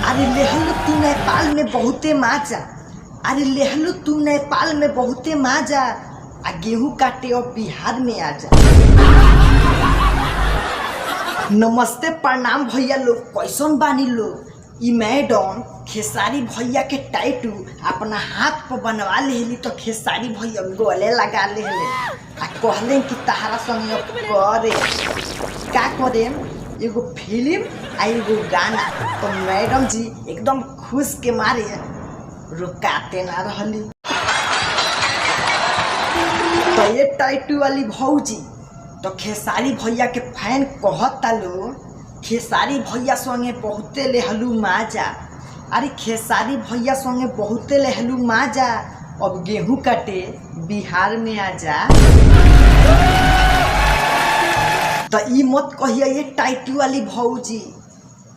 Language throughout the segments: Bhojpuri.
अरे लेहलू तू नेपाल में बहुते माजा। अरे लेहलू तू नेपाल में बहुते माजा। आ गेहूं काटे और बिहार में आजा। नमस्ते प्रणाम भैया लोग, कैसन बानी लोग। ई मैडम खेसारी भैया के टैटू अपना हाथ पर बनवा लेली तो खेसारी भैया गले लगा लेले आ कहले कि तहरा संग करे का करे एगो फिल्म आ एगो गाना। तो मैडम जी एकदम खुश के मारे रुकाते ना रहली। तो ये टैटू वाली भौजी तो खेसारी भैया के फैन कहता लो खेसारी भैया संगे बहुते लेहलू माजा। अरे खेसारी भैया संगे बहुते लेहलू माजा, अब गेहूं काटे बिहार में आजा। तो ई मत कहिए ये टैटू वाली भौजी,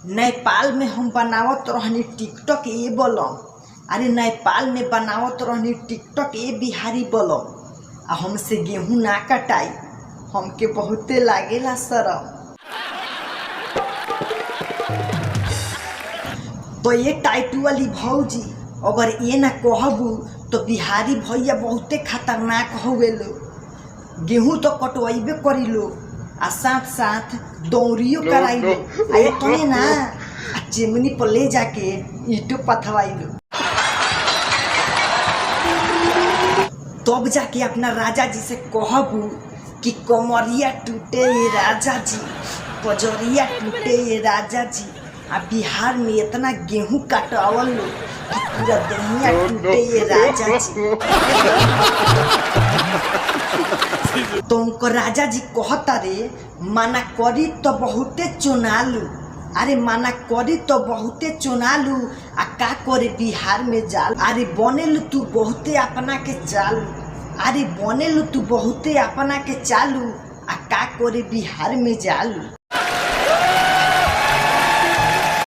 नेपाल में हम बनावत रहनी टिकटॉक ये बोलम। अरे नेपाल में बनावत रहनी टिकटॉक ये बिहारी बोलम आ हमसे गेहूं ना कटाई, हमके बहुते लागेला शरम। तो ये टैटू वाली भौजी अगर ये ना कहबू तो बिहारी भैया बहुते खतरनाक होवे लो। गेहूं तो कटवाइबे करी लो आ साथ साथ दौड़ियो कराई लो आ इतने ना आ चिमनी पर ले जाके ईंटो पथवाई लो। तब जाके अपना राजा जी से कहबू कि कमरिया टूटे ये राजा जी, पजरिया टूटे ये राजा जी। आ बिहार में इतना गेहूं काटवाल लो कि पूरा दहिया टूटे ये राजा जी। तो उनको राजा जी कहता रे माना करी तो बहुते चुनालू। अरे माना करी तो बहुते चुनालू आ का करे बिहार में जाल। अरे बनेलू तू बहुते अपना के चालू। अरे बनेलू तू बहुते अपना के चालू आ का करे बिहार में जालू।